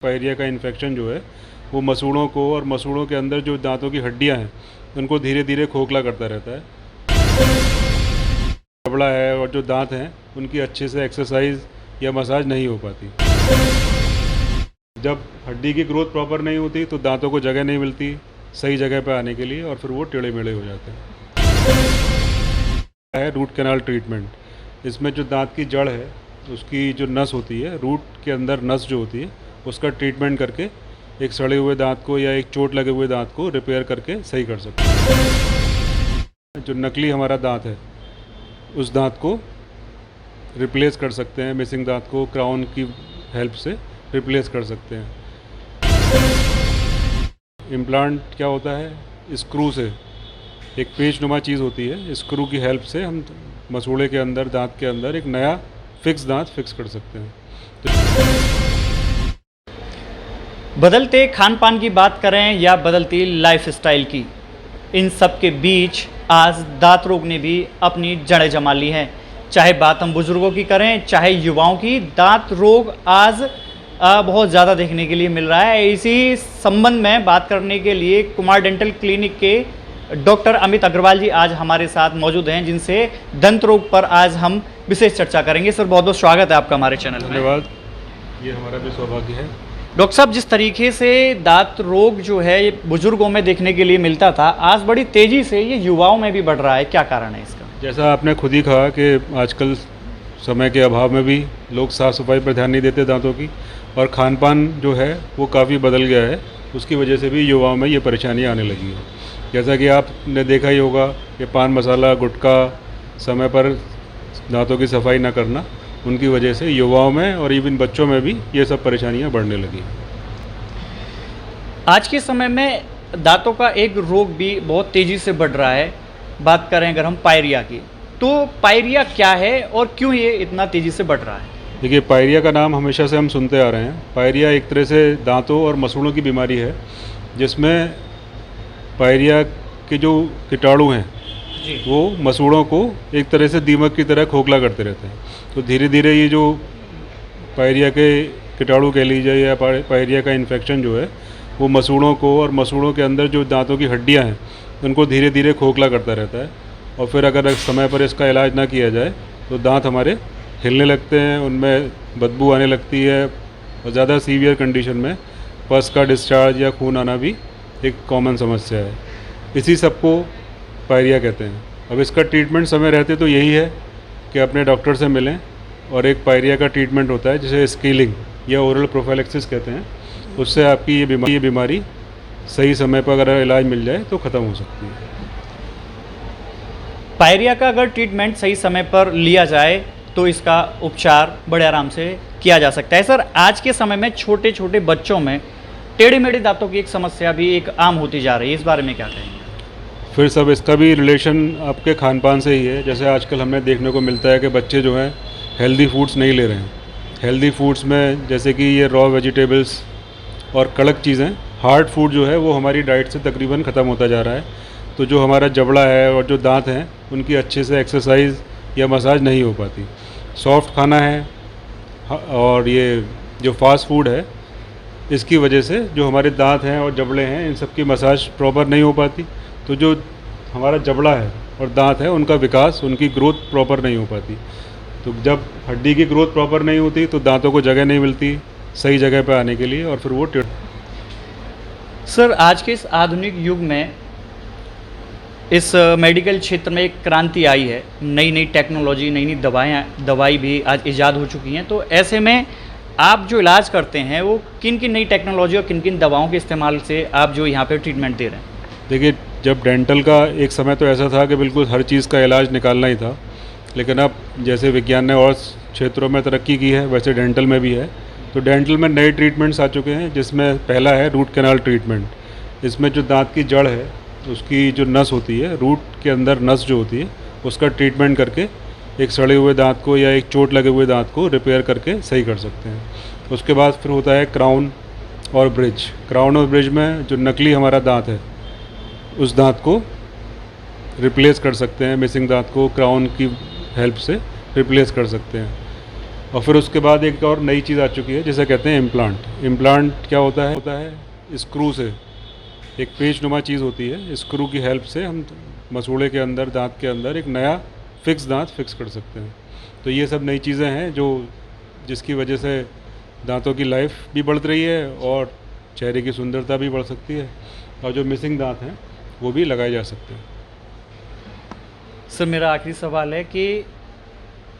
Pyorrhoea का infection जो है वो मसूड़ों को और मसूड़ों के अंदर जो दांतों की हड्डियां हैं उनको धीरे धीरे खोखला करता रहता है। जबड़ा है और जो दांत हैं उनकी अच्छे से एक्सरसाइज या मसाज नहीं हो पाती। जब हड्डी की ग्रोथ प्रॉपर नहीं होती तो दांतों को जगह नहीं मिलती सही जगह पर आने के लिए और फिर वो टेढ़े मेढ़े हो जाते हैं। रूट कैनाल ट्रीटमेंट, इसमें जो दांत की जड़ है उसकी जो नस होती है, रूट के अंदर नस जो होती है उसका ट्रीटमेंट करके एक सड़े हुए दांत को या एक चोट लगे हुए दांत को रिपेयर करके सही कर सकते हैं। जो नकली हमारा दांत है उस दांत को रिप्लेस कर सकते हैं, मिसिंग दांत को क्राउन की हेल्प से रिप्लेस कर सकते हैं। इम्प्लांट क्या होता है, स्क्रू से एक पेचनुमा चीज़ होती है, स्क्रू की हेल्प से हम मसूड़े के अंदर, दांत के अंदर एक नया फिक्स दांत फिक्स कर सकते हैं। बदलते खान पान की बात करें या बदलती लाइफस्टाइल की, इन सब के बीच आज दांत रोग ने भी अपनी जड़ें जमा ली हैं। चाहे बात हम बुजुर्गों की करें चाहे युवाओं की, दांत रोग आज बहुत ज़्यादा देखने के लिए मिल रहा है। इसी संबंध में बात करने के लिए कुमार डेंटल क्लिनिक के डॉक्टर अमित अग्रवाल जी आज हमारे साथ मौजूद हैं, जिनसे दंत रोग पर आज हम विशेष चर्चा करेंगे। सर, बहुत बहुत स्वागत है आपका हमारे चैनल में। धन्यवाद, ये हमारा भी सौभाग्य है। डॉक्टर साहब, जिस तरीके से दांत रोग जो है ये बुजुर्गों में देखने के लिए मिलता था, आज बड़ी तेज़ी से ये युवाओं में भी बढ़ रहा है, क्या कारण है इसका? जैसा आपने खुद ही कहा कि आजकल समय के अभाव में भी लोग साफ़ सफाई पर ध्यान नहीं देते दांतों की, और खान पान जो है वो काफ़ी बदल गया है। उसकी वजह से भी युवाओं में ये परेशानियाँ आने लगी हैं। जैसा कि आपने देखा ही होगा कि पान मसाला, गुटखा, समय पर दांतों की सफाई ना करना, उनकी वजह से युवाओं में और इवन बच्चों में भी ये सब परेशानियां बढ़ने लगी। आज के समय में दांतों का एक रोग भी बहुत तेज़ी से बढ़ रहा है। बात करें अगर हम पायरिया की, तो पायरिया क्या है और क्यों ये इतना तेज़ी से बढ़ रहा है? देखिए, पायरिया का नाम हमेशा से हम सुनते आ रहे हैं। पायरिया एक तरह से दांतों और मसूड़ों की बीमारी है, जिसमें पायरिया के जो कीटाणु हैं वो मसूड़ों को एक तरह से दीमक की तरह खोखला करते रहते हैं। तो धीरे धीरे ये जो पायरिया के कीटाणु कह लीजिए या पायरिया का इन्फेक्शन जो है वो मसूड़ों को और मसूड़ों के अंदर जो दांतों की हड्डियां हैं उनको धीरे धीरे खोखला करता रहता है। और फिर अगर समय पर इसका इलाज ना किया जाए तो दांत हमारे हिलने लगते हैं, उनमें बदबू आने लगती है, और ज़्यादा सीवियर कंडीशन में पस का डिस्चार्ज या खून आना भी एक कॉमन समस्या है। इसी सबको पायरिया कहते हैं। अब इसका ट्रीटमेंट समय रहते तो यही है कि अपने डॉक्टर से मिलें, और एक पायरिया का ट्रीटमेंट होता है जिसे स्केलिंग या ओरल प्रोफाइलैक्सिस कहते हैं। उससे आपकी ये बीमारी सही समय पर अगर इलाज मिल जाए तो ख़त्म हो सकती है। पायरिया का अगर ट्रीटमेंट सही समय पर लिया जाए तो इसका उपचार बड़े आराम से किया जा सकता है। सर, आज के समय में छोटे छोटे बच्चों में टेढ़े मेढ़े दांतों की एक समस्या भी एक आम होती जा रही है, इस बारे में क्या कहेंगे? फिर सब इसका भी रिलेशन आपके खान पान से ही है। जैसे आजकल हमें देखने को मिलता है कि बच्चे जो हैं हेल्दी फूड्स नहीं ले रहे हैं। हेल्दी फूड्स में जैसे कि ये रॉ वेजिटेबल्स और कड़क चीज़ें, हार्ड फूड जो है वो हमारी डाइट से तकरीबन ख़त्म होता जा रहा है। तो जो हमारा जबड़ा है और जो दांत हैं उनकी अच्छे से एक्सरसाइज या मसाज नहीं हो पाती। सॉफ्ट खाना है और ये जो फास्ट फूड है, इसकी वजह से जो हमारे दांत हैं और जबड़े हैं इन सब की मसाज प्रॉपर नहीं हो पाती। तो जो हमारा जबड़ा है और दांत है उनका विकास, उनकी ग्रोथ प्रॉपर नहीं हो पाती। तो जब हड्डी की ग्रोथ प्रॉपर नहीं होती तो दांतों को जगह नहीं मिलती सही जगह पर आने के लिए, और फिर वो सर, आज के इस आधुनिक युग में इस मेडिकल क्षेत्र में एक क्रांति आई है। नई नई टेक्नोलॉजी, नई नई दवाई भी आज ईजाद हो चुकी हैं। तो ऐसे में आप जो इलाज करते हैं वो किन किन नई टेक्नोलॉजी और किन किन दवाओं के इस्तेमाल से आप जो यहाँ पे ट्रीटमेंट दे रहे हैं? देखिए, जब डेंटल का एक समय तो ऐसा था कि बिल्कुल हर चीज़ का इलाज निकालना ही था, लेकिन अब जैसे विज्ञान ने और क्षेत्रों में तरक्की की है वैसे डेंटल में भी है। तो डेंटल में नए ट्रीटमेंट्स आ चुके हैं, जिसमें पहला है रूट कैनाल ट्रीटमेंट। इसमें जो दांत की जड़ है उसकी जो नस होती है, रूट के अंदर नस जो होती है उसका ट्रीटमेंट करके एक सड़े हुए दांत को या एक चोट लगे हुए दांत को रिपेयर करके सही कर सकते हैं। उसके बाद फिर होता है क्राउन और ब्रिज। क्राउन और ब्रिज में जो नकली हमारा दांत है उस दांत को रिप्लेस कर सकते हैं, मिसिंग दांत को क्राउन की हेल्प से रिप्लेस कर सकते हैं। और फिर उसके बाद एक और नई चीज़ आ चुकी है जिसे कहते हैं इम्प्लांट। इम्प्लांट क्या होता है स्क्रू से, एक पेच नुमा चीज़ होती है, स्क्रू की हेल्प से हम मसूड़े के अंदर, दांत के अंदर एक नया दांत फिक्स कर सकते हैं। तो ये सब नई चीज़ें हैं जिसकी वजह से दांतों की लाइफ भी बढ़ रही है और चेहरे की सुंदरता भी बढ़ सकती है, और जो मिसिंग दांत हैं वो भी लगाए जा सकते हैं। सर, मेरा आखिरी सवाल है कि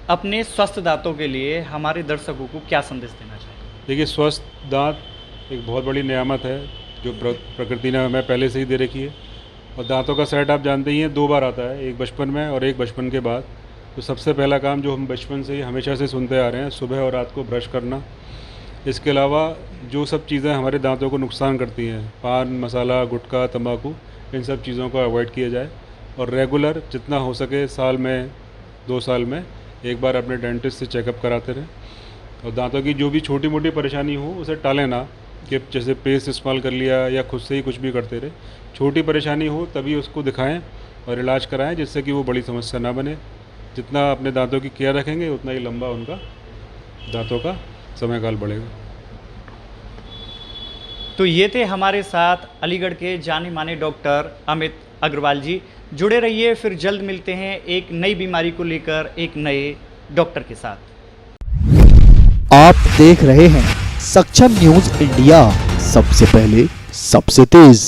अपने स्वस्थ दांतों के लिए हमारे दर्शकों को क्या संदेश देना चाहिए? देखिए, स्वस्थ दांत एक बहुत बड़ी नेमत है जो प्रकृति ने हमें पहले से ही दे रखी है। और दांतों का सेट आप जानते ही हैं, 2 बार आता है, एक बचपन में और एक बचपन के बाद। तो सबसे पहला काम जो हम बचपन से ही हमेशा से सुनते आ रहे हैं, सुबह और रात को ब्रश करना। इसके अलावा जो सब चीज़ें हमारे दांतों को नुकसान करती हैं, पान मसाला, गुटखा, तंबाकू, इन सब चीज़ों को अवॉइड किया जाए। और रेगुलर जितना हो सके साल में 2 साल में एक बार अपने डेंटिस्ट से चेकअप कराते रहें। और दांतों की जो भी छोटी मोटी परेशानी हो उसे टालें ना, कि जैसे पेस्ट इस्तेमाल कर लिया या खुद से ही कुछ भी करते रहे। छोटी परेशानी हो तभी उसको दिखाएं और इलाज कराएं, जिससे कि वो बड़ी समस्या ना बने। जितना अपने दांतों की केयर रखेंगे उतना ही लंबा उनका दांतों का समयकाल बढ़ेगा। तो ये थे हमारे साथ अलीगढ़ के जाने माने डॉक्टर अमित अग्रवाल जी। जुड़े रहिए, फिर जल्द मिलते हैं एक नई बीमारी को लेकर एक नए डॉक्टर के साथ। आप देख रहे हैं सक्षम न्यूज इंडिया, सबसे पहले सबसे तेज।